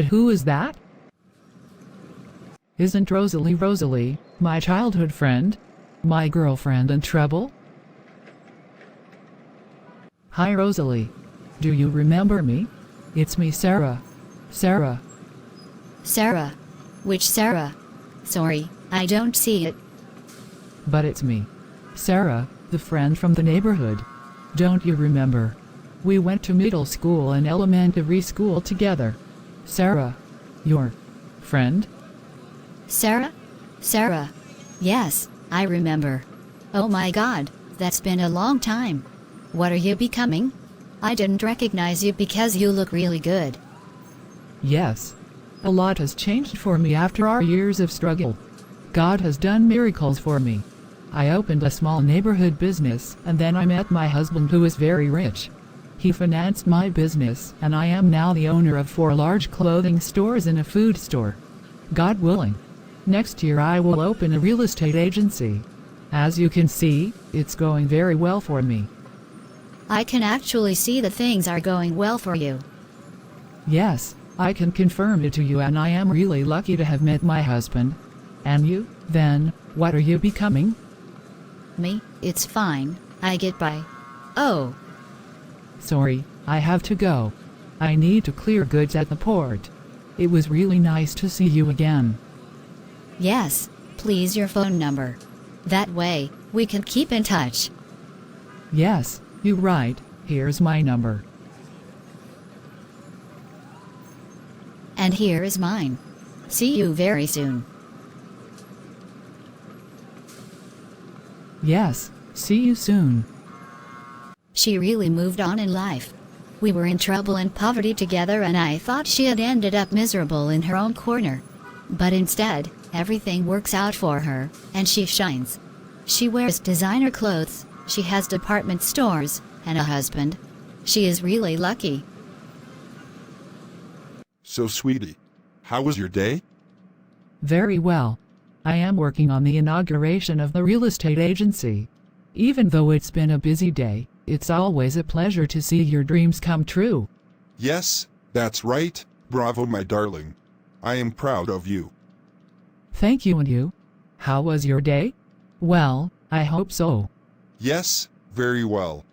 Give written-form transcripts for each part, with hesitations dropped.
But who is that? Isn't Rosalie, my childhood friend? My girlfriend in trouble? Hi Rosalie. Do you remember me? It's me, Sarah. Sarah. Sarah? Which Sarah? Sorry, I don't see it. But it's me. Sarah, the friend from the neighborhood. Don't you remember? We went to middle school and elementary school together. Sarah. Your friend? Sarah? Sarah. Yes, I remember. Oh my God, that's been a long time. What are you becoming? I didn't recognize you because you look really good. Yes. A lot has changed for me after our years of struggle. God has done miracles for me. I opened a small neighborhood business and then I met my husband who is very rich. He financed my business and I am now the owner of 4 large clothing stores and a food store. God willing. Next year I will open a real estate agency. As you can see, it's going very well for me. I can actually see that things are going well for you. Yes, I can confirm it to you and I am really lucky to have met my husband. And you, then, what are you becoming? Me, it's fine, I get by. Oh. Sorry, I have to go. I need to clear goods at the port. It was really nice to see you again. Yes, please your phone number. That way, we can keep in touch. Yes, you're right, here's my number. And here is mine. See you very soon. Yes, see you soon. She really moved on in life. We were in trouble and poverty together and I thought she had ended up miserable in her own corner. But instead, everything works out for her, and she shines. She wears designer clothes, she has department stores, and a husband. She is really lucky. So sweetie, how was your day? Very well. I am working on the inauguration of the real estate agency. Even though it's been a busy day, it's always a pleasure to see your dreams come true. Yes, that's right. Bravo, my darling. I am proud of you. Thank you. And you? How was your day? Well, I hope so. Yes, very well.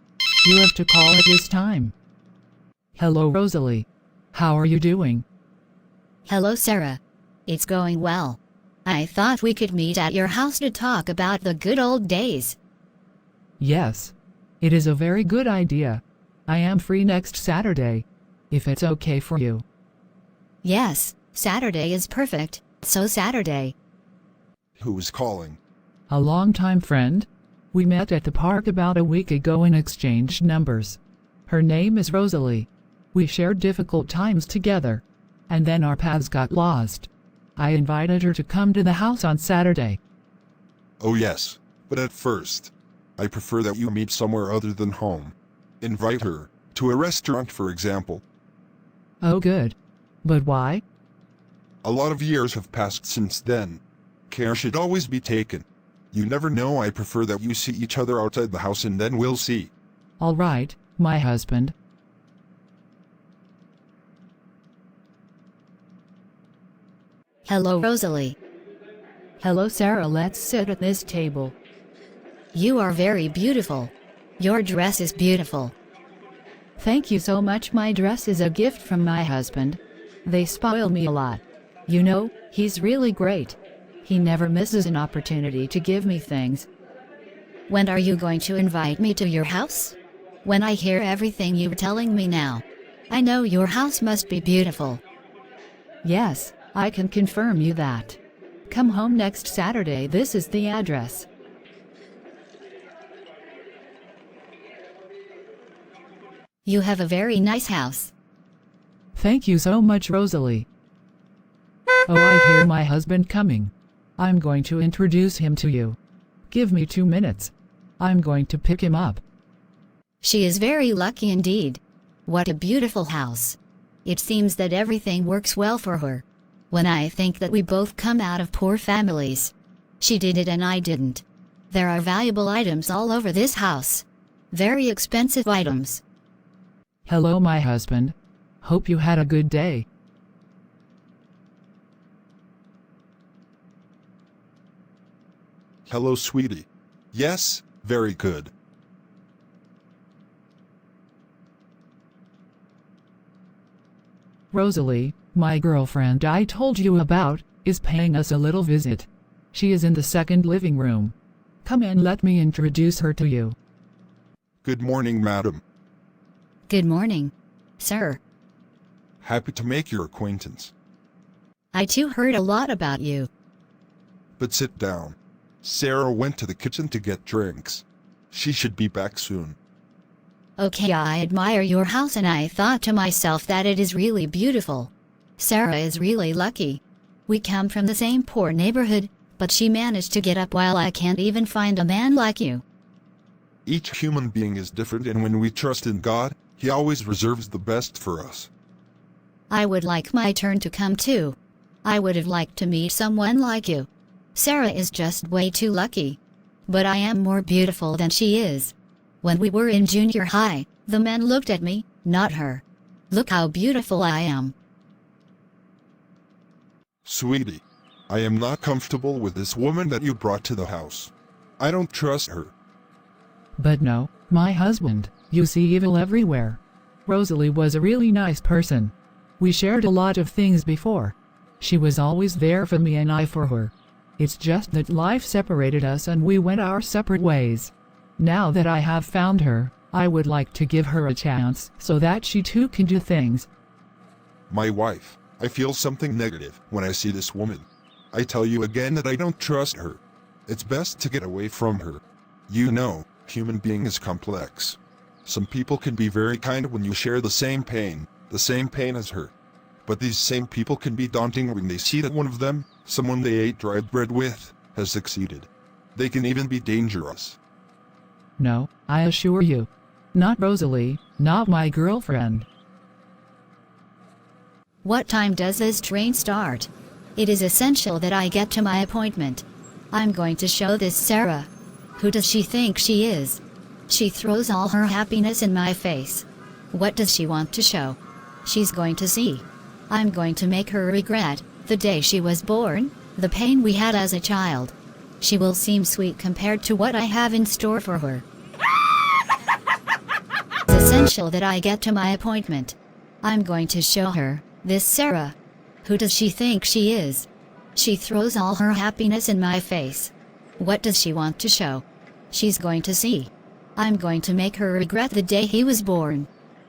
You have to call at this time. Hello Rosalie. How are you doing? Hello Sarah. It's going well. I thought we could meet at your house to talk about the good old days. Yes. It is a very good idea. I am free next Saturday, if it's okay for you. Yes, Saturday is perfect, so Saturday. Who is calling? A longtime friend. We met at the park about a week ago and exchanged numbers. Her name is Rosalie. We shared difficult times together, and then our paths got lost. I invited her to come to the house on Saturday. Oh yes, but at first, I prefer that you meet somewhere other than home. Invite her to a restaurant, for example. Oh good. But why? A lot of years have passed since then. Care should always be taken. You never know. I prefer that you see each other outside the house and then we'll see. All right, my husband. Hello Rosalie. Hello Sarah, let's sit at this table. You are very beautiful. Your dress is beautiful. Thank you so much. My dress is a gift from my husband. They spoil me a lot. You know, he's really great. He never misses an opportunity to give me things. When are you going to invite me to your house? When I hear everything you're telling me now, I know your house must be beautiful. Yes, I can confirm you that. Come home next Saturday. This is the address. You have a very nice house. Thank you so much, Rosalie. Oh, I hear my husband coming. I'm going to introduce him to you. Give me 2 minutes. I'm going to pick him up. She is very lucky indeed. What a beautiful house. It seems that everything works well for her. When I think that we both come out of poor families. She did it and I didn't. There are valuable items all over this house. Very expensive items. Hello, my husband. Hope you had a good day. Hello, sweetie. Yes, very good. Rosalie, my girlfriend I told you about, is paying us a little visit. She is in the second living room. Come in, let me introduce her to you. Good morning, madam. Good morning, sir. Happy to make your acquaintance. I too heard a lot about you. But sit down. Sarah went to the kitchen to get drinks. She should be back soon. Okay, I admire your house and I thought to myself that it is really beautiful. Sarah is really lucky. We come from the same poor neighborhood, but she managed to get up while I can't even find a man like you. Each human being is different, and when we trust in God, He always reserves the best for us. I would like my turn to come too. I would have liked to meet someone like you. Sarah is just way too lucky. But I am more beautiful than she is. When we were in junior high, the men looked at me, not her. Look how beautiful I am. Sweetie, I am not comfortable with this woman that you brought to the house. I don't trust her. But no, my husband, you see evil everywhere. Rosalie was a really nice person. We shared a lot of things before. She was always there for me and I for her. It's just that life separated us and we went our separate ways. Now that I have found her, I would like to give her a chance so that she too can do things. My wife, I feel something negative when I see this woman. I tell you again that I don't trust her. It's best to get away from her. You know, human being is complex. Some people can be very kind when you share the same pain as her. But these same people can be daunting when they see that one of them, someone they ate dry bread with, has succeeded. They can even be dangerous. No, I assure you. Not Rosalie, not my girlfriend. What time does this train start? It is essential that I get to my appointment. I'm going to show this Sarah. Who does she think she is? She throws all her happiness in my face. What does she want to show? She's going to see. I'm going to make her regret the day she was born, the pain we had as a child. She will seem sweet compared to what I have in store for her. It's essential that I get to my appointment. I'm going to show her this Sarah. Who does she think she is? She throws all her happiness in my face. What does she want to show? She's going to see. I'm going to make her regret the day he was born.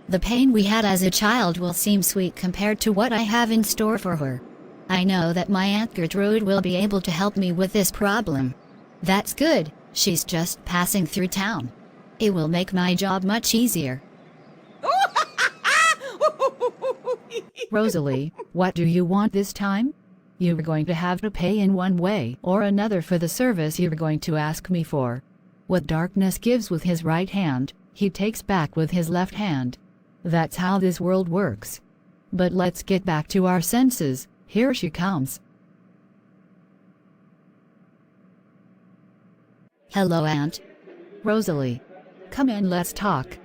The pain we had as a child will seem sweet compared to what I have in store for her. I know that my Aunt Gertrude will be able to help me with this problem. That's good, she's just passing through town. It will make my job much easier. Rosalie, what do you want this time? You're going to have to pay in one way or another for the service you're going to ask me for. What darkness gives with his right hand, he takes back with his left hand. That's how this world works. But let's get back to our senses. Here she comes. Hello, Aunt. Rosalie, come in, let's talk.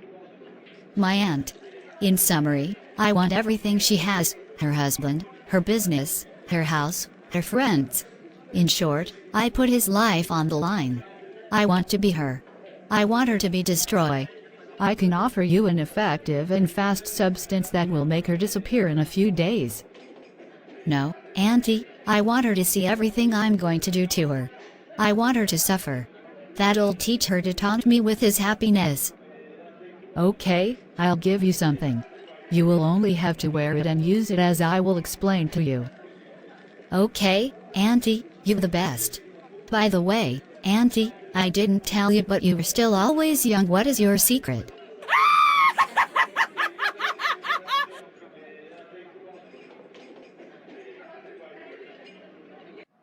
My aunt. In summary, I want everything she has, her husband, her business, her house, her friends. In short, I put his life on the line. I want to be her. I want her to be destroyed. I can offer you an effective and fast substance that will make her disappear in a few days. No, Auntie, I want her to see everything I'm going to do to her. I want her to suffer. That'll teach her to taunt me with his happiness. Okay, I'll give you something. You will only have to wear it and use it as I will explain to you. Okay, Auntie, you're the best. By the way, Auntie, I didn't tell you, but you were still always young. What is your secret?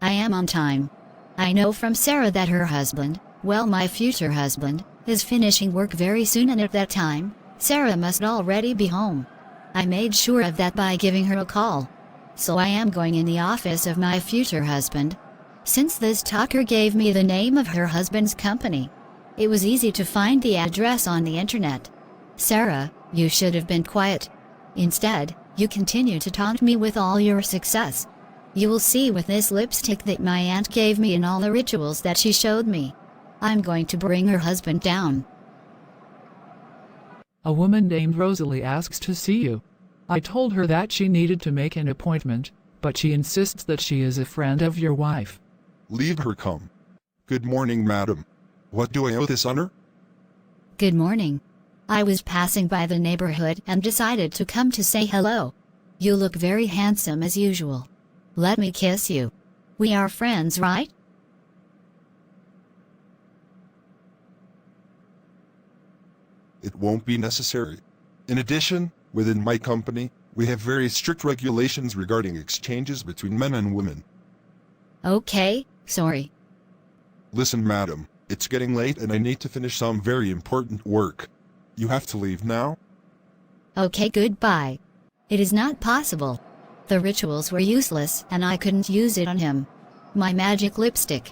I am on time. I know from Sarah that her husband, well, my future husband, is finishing work very soon, and at that time, Sarah must already be home. I made sure of that by giving her a call. So I am going in the office of my future husband. Since this talker gave me the name of her husband's company, it was easy to find the address on the internet. Sarah, you should have been quiet. Instead, you continue to taunt me with all your success. You will see with this lipstick that my aunt gave me and all the rituals that she showed me. I'm going to bring her husband down. A woman named Rosalie asks to see you. I told her that she needed to make an appointment, but she insists that she is a friend of your wife. Leave her come. Good morning, madam. What do I owe this honor? Good morning. I was passing by the neighborhood and decided to come to say hello. You look very handsome as usual. Let me kiss you. We are friends, right? It won't be necessary. In addition, within my company, we have very strict regulations regarding exchanges between men and women. Okay, sorry. Listen, madam, it's getting late and I need to finish some very important work. You have to leave now? Okay, goodbye. It is not possible. The rituals were useless and I couldn't use it on him. My magic lipstick.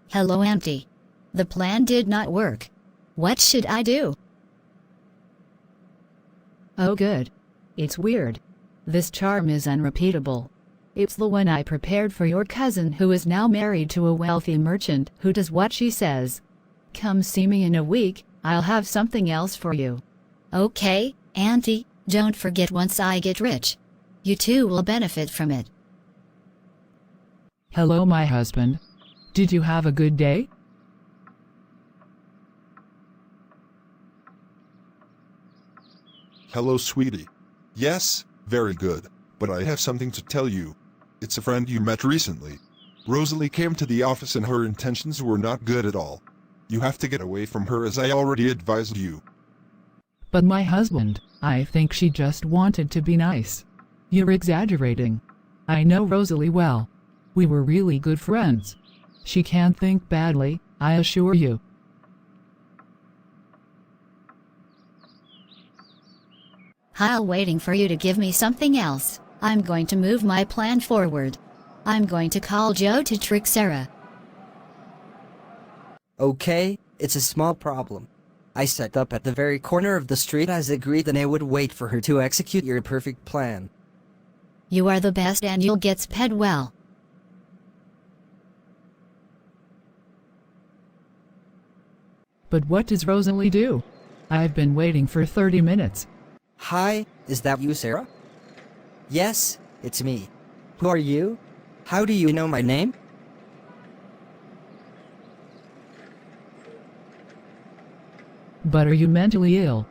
Hello, Auntie. The plan did not work. What should I do? Oh good. It's weird. This charm is unrepeatable. It's the one I prepared for your cousin who is now married to a wealthy merchant who does what she says. Come see me in a week, I'll have something else for you. Okay, Auntie, don't forget once I get rich. You too will benefit from it. Hello, my husband. Did you have a good day? Hello, sweetie. Yes, very good, but I have something to tell you. It's a friend you met recently. Rosalie came to the office and her intentions were not good at all. You have to get away from her as I already advised you. But my husband, I think she just wanted to be nice. You're exaggerating. I know Rosalie well. We were really good friends. She can't think badly, I assure you. While waiting for you to give me something else, I'm going to move my plan forward. I'm going to call Joe to trick Sarah. Okay, it's a small problem. I set up at the very corner of the street as agreed and I would wait for her to execute your perfect plan. You are the best and you'll get paid well. But what does Rosalie do? I've been waiting for 30 minutes. Hi, is that you, Sarah? Yes, it's me. Who are you? How do you know my name? But are you mentally ill?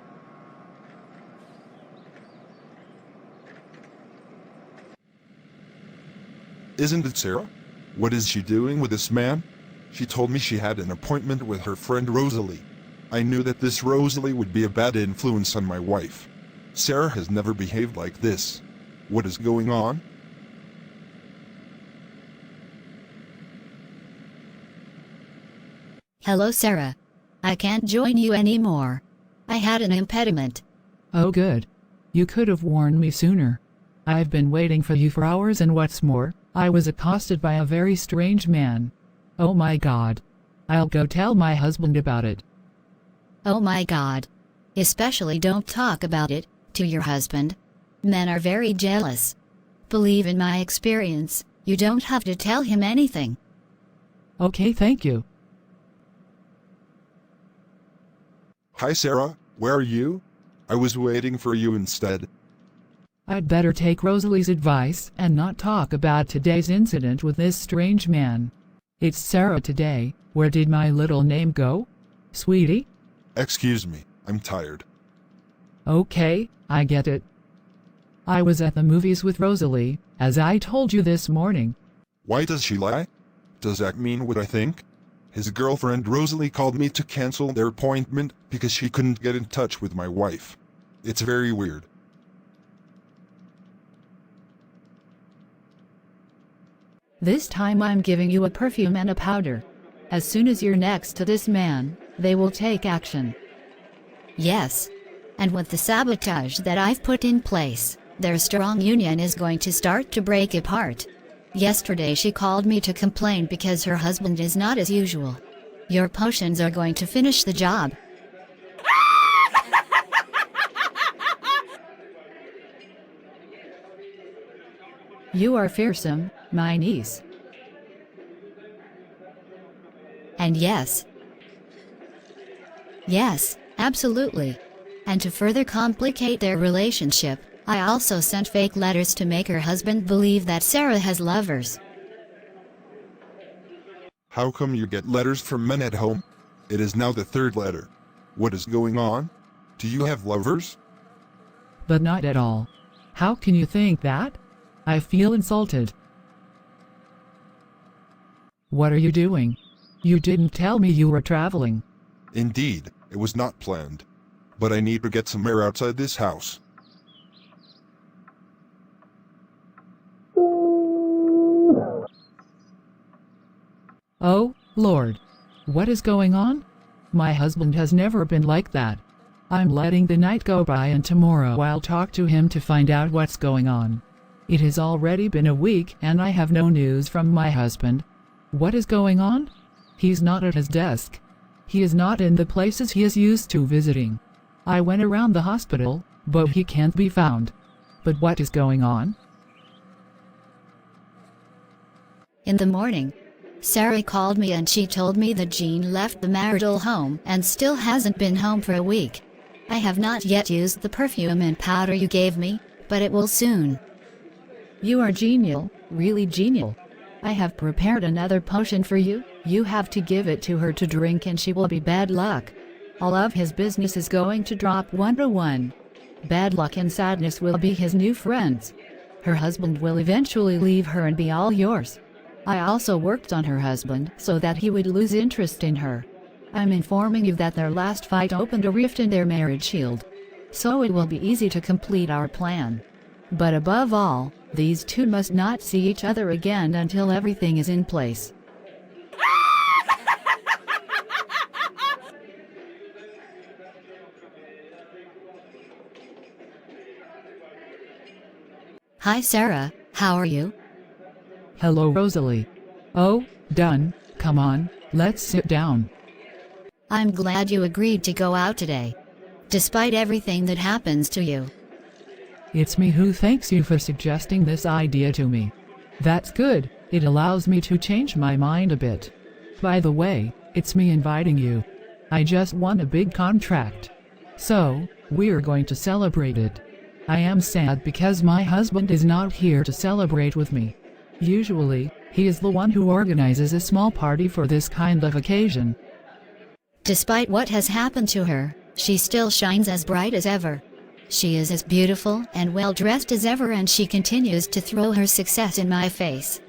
Isn't it Sarah? What is she doing with this man? She told me she had an appointment with her friend Rosalie. I knew that this Rosalie would be a bad influence on my wife. Sarah has never behaved like this. What is going on? Hello, Sarah. I can't join you anymore. I had an impediment. Oh good. You could have warned me sooner. I've been waiting for you for hours and what's more, I was accosted by a very strange man. Oh my God. I'll go tell my husband about it. Oh my God. Especially don't talk about it to your husband. Men are very jealous. Believe in my experience, you don't have to tell him anything. Okay, thank you. Hi Sarah, where are you? I was waiting for you instead. I'd better take Rosalie's advice and not talk about today's incident with this strange man. It's Sarah today. Where did my little name go? Sweetie? Excuse me, I'm tired. Okay, I get it. I was at the movies with Rosalie, as I told you this morning. Why does she lie? Does that mean what I think? His girlfriend Rosalie called me to cancel their appointment because she couldn't get in touch with my wife. It's very weird. This time I'm giving you a perfume and a powder. As soon as you're next to this man, they will take action. Yes. And with the sabotage that I've put in place, their strong union is going to start to break apart. Yesterday she called me to complain because her husband is not as usual. Your potions are going to finish the job. You are fearsome, my niece. And yes. Yes, absolutely. And to further complicate their relationship, I also sent fake letters to make her husband believe that Sarah has lovers. How come you get letters from men at home? It is now the third letter. What is going on? Do you have lovers? But not at all. How can you think that? I feel insulted. What are you doing? You didn't tell me you were traveling. Indeed, it was not planned. But I need to get some air outside this house. Oh, Lord. What is going on? My husband has never been like that. I'm letting the night go by and tomorrow I'll talk to him to find out what's going on. It has already been a week and I have no news from my husband. What is going on? He's not at his desk. He is not in the places he is used to visiting. I went around the hospital, but he can't be found. But what is going on? In the morning, Sarah called me and she told me that Jean left the marital home and still hasn't been home for a week. I have not yet used the perfume and powder you gave me, but it will soon. You are genial, really genial. I have prepared another potion for you. You have to give it to her to drink and she will be bad luck. All of his business is going to drop 1 to 1. Bad luck and sadness will be his new friends. Her husband will eventually leave her and be all yours. I also worked on her husband so that he would lose interest in her. I'm informing you that their last fight opened a rift in their marriage shield. So it will be easy to complete our plan. But above all, these two must not see each other again until everything is in place. Hi Sarah, how are you? Hello Rosalie. Oh, done. Come on, let's sit down. I'm glad you agreed to go out today. Despite everything that happens to you. It's me who thanks you for suggesting this idea to me. That's good, it allows me to change my mind a bit. By the way, it's me inviting you. I just won a big contract. So, we're going to celebrate it. I am sad because my husband is not here to celebrate with me. Usually, he is the one who organizes a small party for this kind of occasion. Despite what has happened to her, she still shines as bright as ever. She is as beautiful and well-dressed as ever and she continues to throw her success in my face.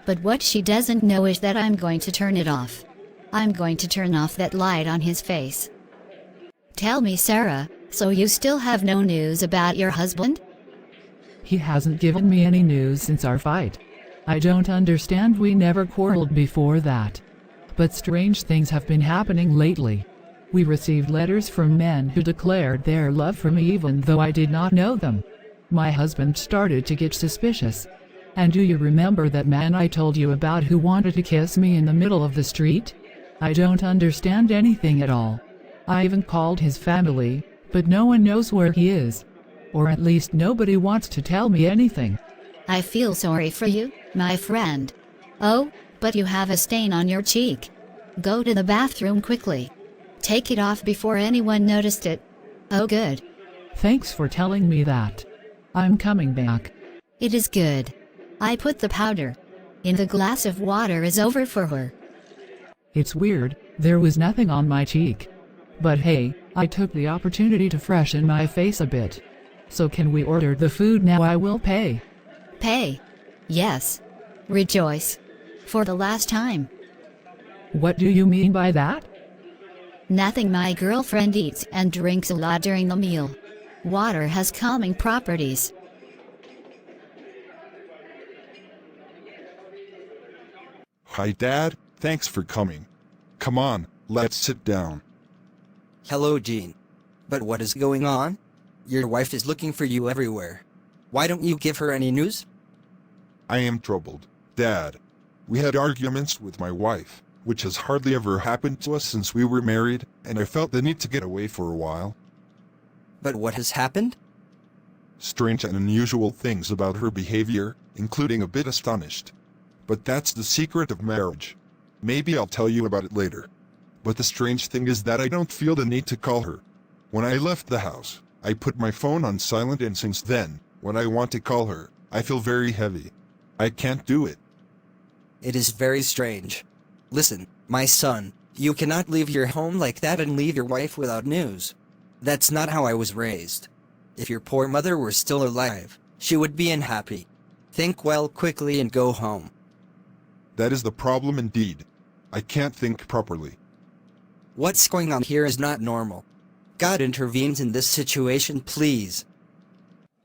But what she doesn't know is that I'm going to turn it off. I'm going to turn off that light on his face. Tell me Sarah, so you still have no news about your husband? He hasn't given me any news since our fight. I don't understand, we never quarreled before that. But strange things have been happening lately. We received letters from men who declared their love for me even though I did not know them. My husband started to get suspicious. And do you remember that man I told you about who wanted to kiss me in the middle of the street? I don't understand anything at all. I even called his family, but no one knows where he is. Or at least nobody wants to tell me anything. I feel sorry for you, my friend. Oh, but you have a stain on your cheek. Go to the bathroom quickly. Take it off before anyone noticed it. Oh good. Thanks for telling me that. I'm coming back. It is good. I put the powder in the glass of water is over for her. It's weird, there was nothing on my cheek. But hey, I took the opportunity to freshen my face a bit. So can we order the food now? I will pay. Pay? Yes. Rejoice. For the last time. What do you mean by that? Nothing, my girlfriend eats and drinks a lot during the meal. Water has calming properties. Hi Dad, thanks for coming. Come on, let's sit down. Hello, Jean. But what is going on? Your wife is looking for you everywhere. Why don't you give her any news? I am troubled, Dad. We had arguments with my wife, which has hardly ever happened to us since we were married, and I felt the need to get away for a while. But what has happened? Strange and unusual things about her behavior, including a bit astonished. But that's the secret of marriage. Maybe I'll tell you about it later. But the strange thing is that I don't feel the need to call her. When I left the house, I put my phone on silent, and since then, when I want to call her, I feel very heavy. I can't do it. It is very strange. Listen, my son, you cannot leave your home like that and leave your wife without news. That's not how I was raised. If your poor mother were still alive, she would be unhappy. Think well quickly and go home. That is the problem indeed. I can't think properly. What's going on here is not normal. God intervenes in this situation, please.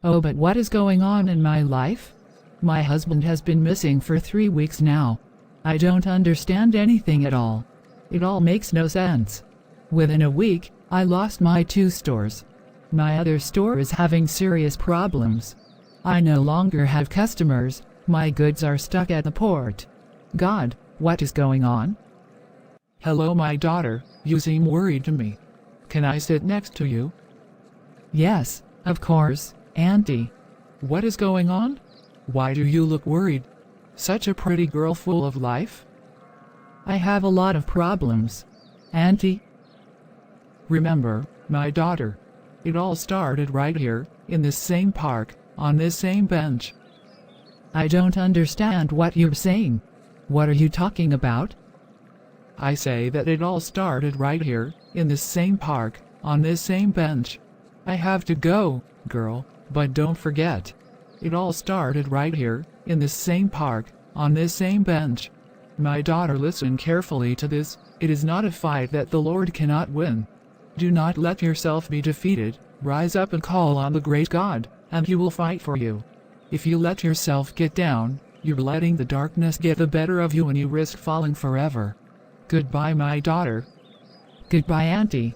Oh, but what is going on in my life? My husband has been missing for 3 weeks now. I don't understand anything at all. It all makes no sense. Within a week, I lost my 2 stores. My other store is having serious problems. I no longer have customers. My goods are stuck at the port. God, what is going on? Hello, my daughter. You seem worried to me. Can I sit next to you? Yes, of course, Auntie. What is going on? Why do you look worried? Such a pretty girl full of life? I have a lot of problems, Auntie. Remember, my daughter, it all started right here, in this same park, on this same bench. I don't understand what you're saying. What are you talking about? I say that it all started right here, in this same park, on this same bench. I have to go, girl, but don't forget. It all started right here, in this same park, on this same bench. My daughter, listen carefully to this. It is not a fight that the Lord cannot win. Do not let yourself be defeated. Rise up and call on the great God, and He will fight for you. If you let yourself get down, you're letting the darkness get the better of you and you risk falling forever. Goodbye, my daughter. Goodbye, Auntie.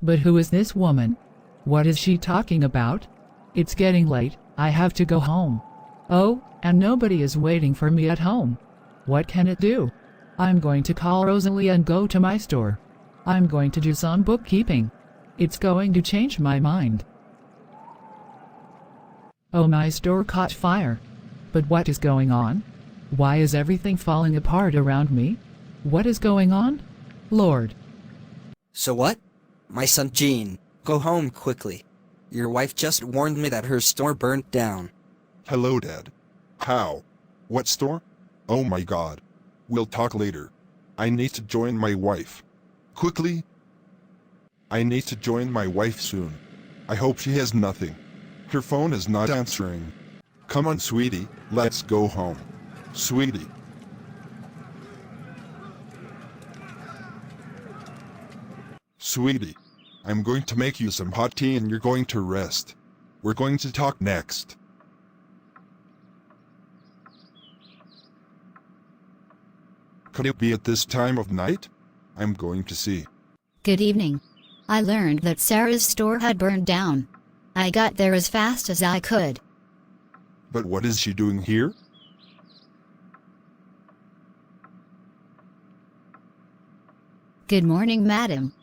But who is this woman? What is she talking about? It's getting late, I have to go home. Oh, and nobody is waiting for me at home. What can it do? I'm going to call Rosalie and go to my store. I'm going to do some bookkeeping. It's going to change my mind. Oh, my store caught fire. But what is going on? Why is everything falling apart around me? What is going on? Lord. So what? My son Jean, go home quickly. Your wife just warned me that her store burnt down. Hello, Dad. How? What store? Oh my God. We'll talk later. I need to join my wife. Quickly. I need to join my wife soon. I hope she has nothing. Her phone is not answering. Come on, sweetie, let's go home. Sweetie. Sweetie, I'm going to make you some hot tea and you're going to rest. We're going to talk next. Could it be at this time of night? I'm going to see. Good evening. I learned that Sarah's store had burned down. I got there as fast as I could. But what is she doing here? Good morning, madam.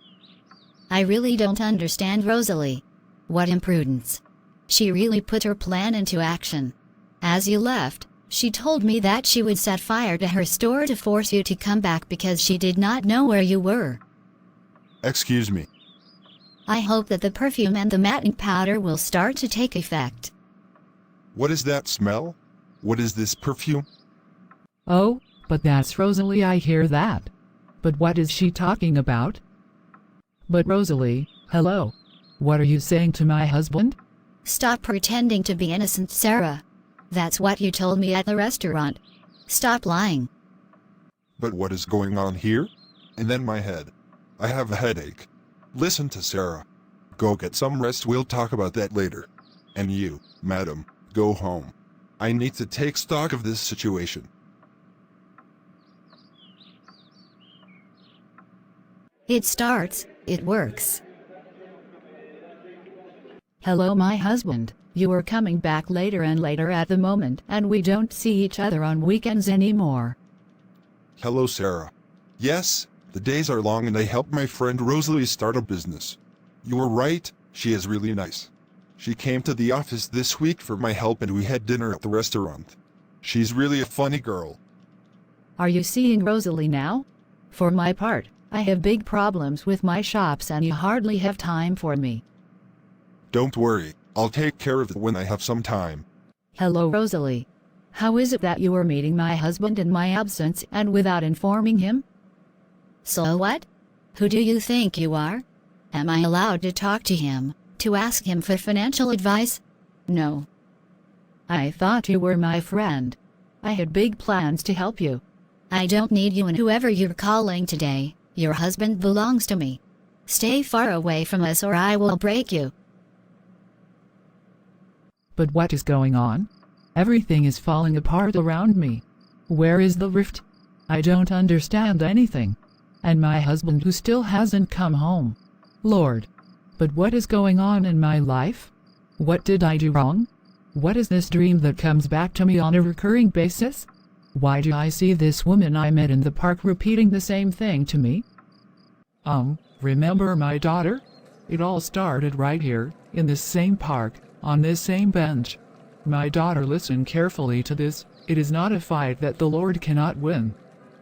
I really don't understand Rosalie. What imprudence. She really put her plan into action. As you left, she told me that she would set fire to her store to force you to come back because she did not know where you were. Excuse me. I hope that the perfume and the matting powder will start to take effect. What is that smell? What is this perfume? Oh, but that's Rosalie, I hear that. But what is she talking about? But Rosalie, hello. What are you saying to my husband? Stop pretending to be innocent, Sarah. That's what you told me at the restaurant. Stop lying. But what is going on here? And then my head. I have a headache. Listen to Sarah. Go get some rest, we'll talk about that later. And you, madam, go home. I need to take stock of this situation. It starts, it works. Hello, my husband. You are coming back later and later at the moment, and we don't see each other on weekends anymore. Hello, Sarah. Yes, the days are long and I helped my friend Rosalie start a business. You were right, she is really nice. She came to the office this week for my help and we had dinner at the restaurant. She's really a funny girl. Are you seeing Rosalie now? For my part, I have big problems with my shops and you hardly have time for me. Don't worry, I'll take care of it when I have some time. Hello Rosalie. How is it that you are meeting my husband in my absence and without informing him? So what? Who do you think you are? Am I allowed to talk to him, to ask him for financial advice? No. I thought you were my friend. I had big plans to help you. I don't need you and whoever you're calling today. Your husband belongs to me. Stay far away from us or I will break you. But what is going on? Everything is falling apart around me. Where is the rift? I don't understand anything. And my husband who still hasn't come home. Lord. But what is going on in my life? What did I do wrong? What is this dream that comes back to me on a recurring basis? Why do I see this woman I met in the park repeating the same thing to me? Remember my daughter? It all started right here, in this same park, on this same bench. My daughter, listen carefully to this. It is not a fight that the Lord cannot win.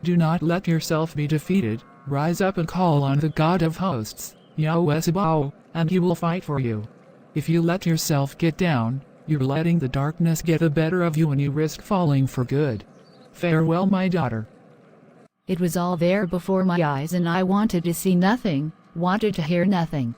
Do not let yourself be defeated. Rise up and call on the God of hosts, Yahweh Sabaoth, and he will fight for you. If you let yourself get down, you're letting the darkness get the better of you and you risk falling for good. Farewell, my daughter. It was all there before my eyes and I wanted to see nothing, wanted to hear nothing.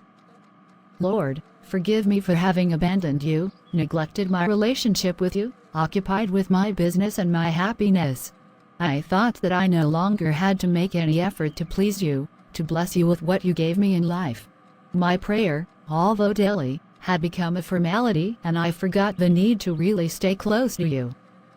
Lord, forgive me for having abandoned you, neglected my relationship with you, occupied with my business and my happiness. I thought that I no longer had to make any effort to please you, to bless you with what you gave me in life. My prayer, although daily, had become a formality and I forgot the need to really stay close to you.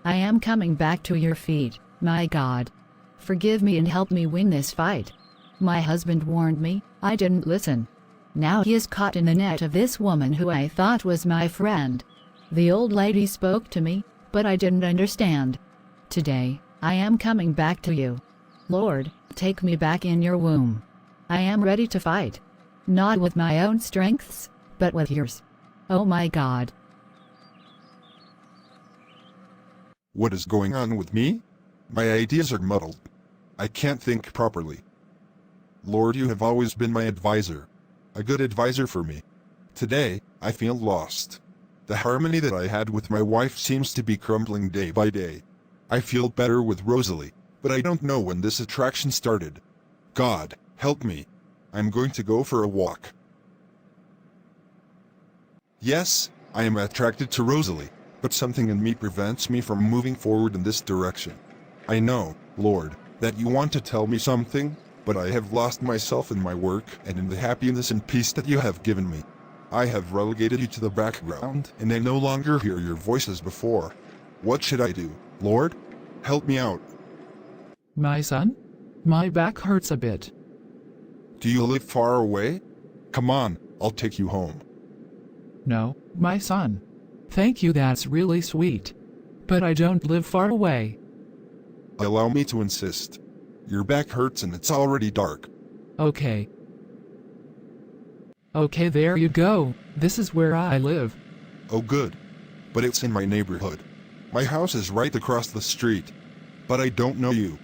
I am coming back to your feet, my God. Forgive me and help me win this fight. My husband warned me, I didn't listen. Now he is caught in the net of this woman who I thought was my friend. The old lady spoke to me, but I didn't understand. Today, I am coming back to you. Lord, take me back in your womb. I am ready to fight. Not with my own strengths, but with yours. Oh my God. What is going on with me? My ideas are muddled. I can't think properly. Lord, you have always been my advisor. A good advisor for me. Today, I feel lost. The harmony that I had with my wife seems to be crumbling day by day. I feel better with Rosalie, but I don't know when this attraction started. God, help me. I'm going to go for a walk. Yes, I am attracted to Rosalie, but something in me prevents me from moving forward in this direction. I know, Lord, that you want to tell me something, but I have lost myself in my work and in the happiness and peace that you have given me. I have relegated you to the background, and I no longer hear your voice as before. What should I do, Lord? Help me out. My son? My back hurts a bit. Do you live far away? Come on, I'll take you home. No, my son. Thank you, that's really sweet. But I don't live far away. Allow me to insist. Your back hurts and it's already dark. Okay. Okay, there you go. This is where I live. Oh good. But it's in my neighborhood. My house is right across the street. But I don't know you.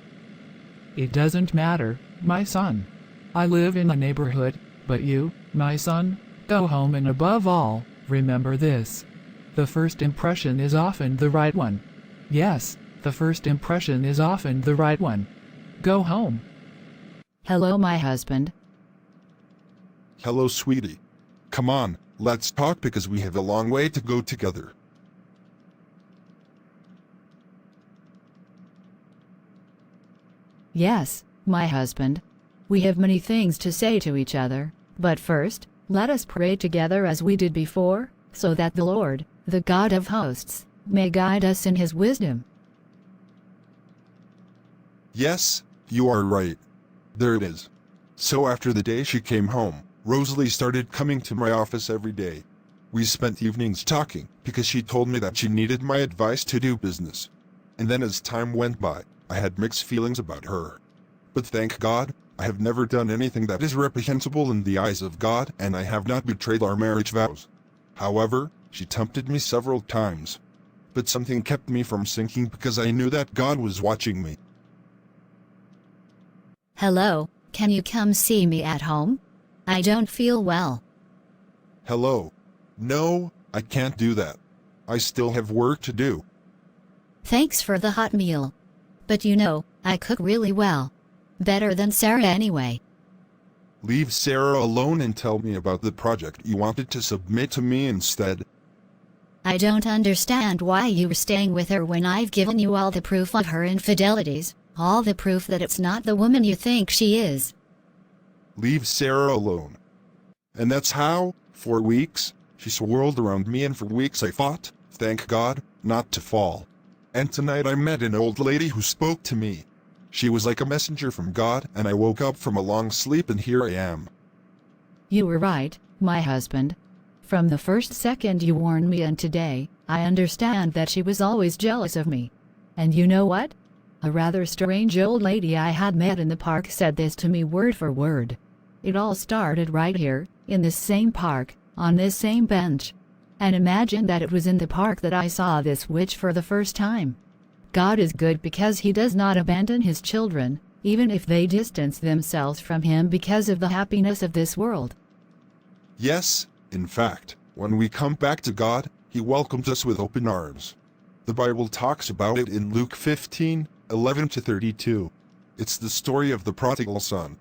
It doesn't matter, my son. I live in a neighborhood, but you, my son, go home and above all, remember this. The first impression is often the right one. Yes, the first impression is often the right one. Go home. Hello, my husband. Hello, sweetie. Come on, let's talk because we have a long way to go together. Yes, my husband. We have many things to say to each other, but first, let us pray together as we did before, so that the Lord, the God of hosts, may guide us in his wisdom. Yes, you are right. There it is. So after the day she came home, Rosalie started coming to my office every day. We spent evenings talking because she told me that she needed my advice to do business. And then as time went by, I had mixed feelings about her. But thank God, I have never done anything that is reprehensible in the eyes of God, and I have not betrayed our marriage vows. However, she tempted me several times. But something kept me from sinking because I knew that God was watching me. Hello, can you come see me at home? I don't feel well. Hello. No, I can't do that. I still have work to do. Thanks for the hot meal. But you know, I cook really well. Better than Sarah anyway. Leave Sarah alone and tell me about the project you wanted to submit to me instead. I don't understand why you're staying with her when I've given you all the proof of her infidelities, all the proof that it's not the woman you think she is. Leave Sarah alone. And that's how, for weeks, she swirled around me, and for weeks I fought, thank God, not to fall. And tonight I met an old lady who spoke to me. She was like a messenger from God, and I woke up from a long sleep and here I am. You were right, my husband. From the first second you warned me, and today, I understand that she was always jealous of me. And you know what? A rather strange old lady I had met in the park said this to me word for word. It all started right here, in this same park, on this same bench. And imagine that it was in the park that I saw this witch for the first time. God is good because he does not abandon his children, even if they distance themselves from him because of the happiness of this world. Yes, in fact, when we come back to God, he welcomes us with open arms. The Bible talks about it in Luke 15:11-32. It's the story of the prodigal son.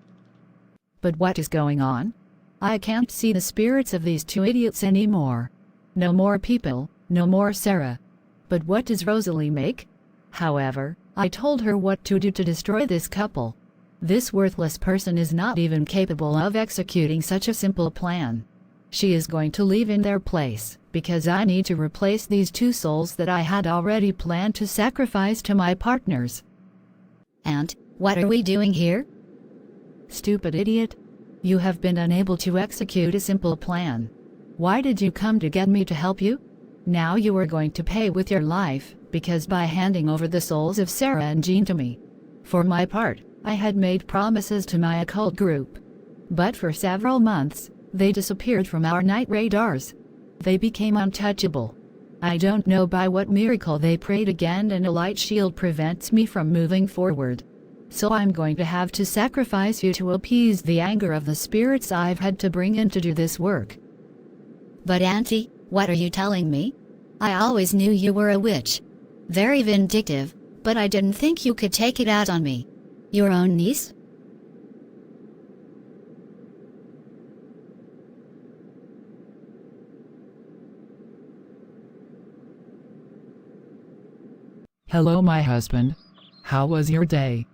But what is going on? I can't see the spirits of these two idiots anymore. No more people, no more Sarah. But what does Rosalie make? However, I told her what to do to destroy this couple. This worthless person is not even capable of executing such a simple plan. She is going to leave in their place, because I need to replace these two souls that I had already planned to sacrifice to my partners. And, what are we doing here? Stupid idiot. You have been unable to execute a simple plan. Why did you come to get me to help you? Now you are going to pay with your life, because by handing over the souls of Sarah and Jean to me. For my part, I had made promises to my occult group. But for several months, they disappeared from our night radars. They became untouchable. I don't know by what miracle they prayed again and a light shield prevents me from moving forward. So I'm going to have to sacrifice you to appease the anger of the spirits I've had to bring in to do this work. But Auntie, what are you telling me? I always knew you were a witch. Very vindictive, but I didn't think you could take it out on me. Your own niece? Hello, my husband. How was your day?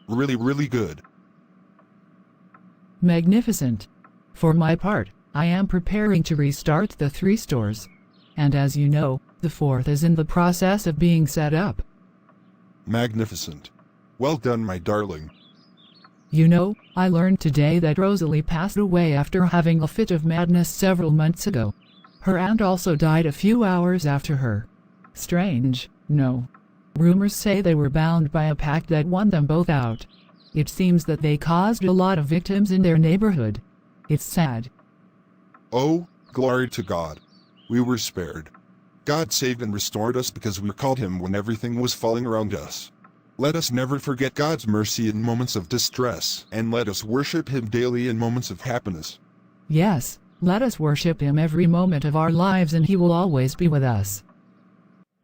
Really good. Magnificent. For my part, I am preparing to restart the 3 stores. And as you know, the 4th is in the process of being set up. Magnificent. Well done, my darling. You know, I learned today that Rosalie passed away after having a fit of madness several months ago. Her aunt also died a few hours after her. Strange, no? Rumors say they were bound by a pact that won them both out. It seems that they caused a lot of victims in their neighborhood. It's sad. Oh, glory to God. We were spared. God saved and restored us because we called him when everything was falling around us. Let us never forget God's mercy in moments of distress, and let us worship him daily in moments of happiness. Yes, let us worship him every moment of our lives and he will always be with us.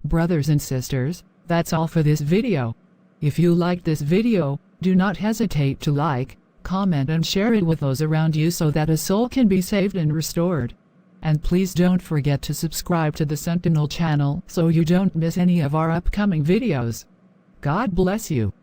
Brothers and sisters, that's all for this video. If you liked this video, do not hesitate to like, comment and share it with those around you so that a soul can be saved and restored. And please don't forget to subscribe to the Sentinel channel so you don't miss any of our upcoming videos. God bless you.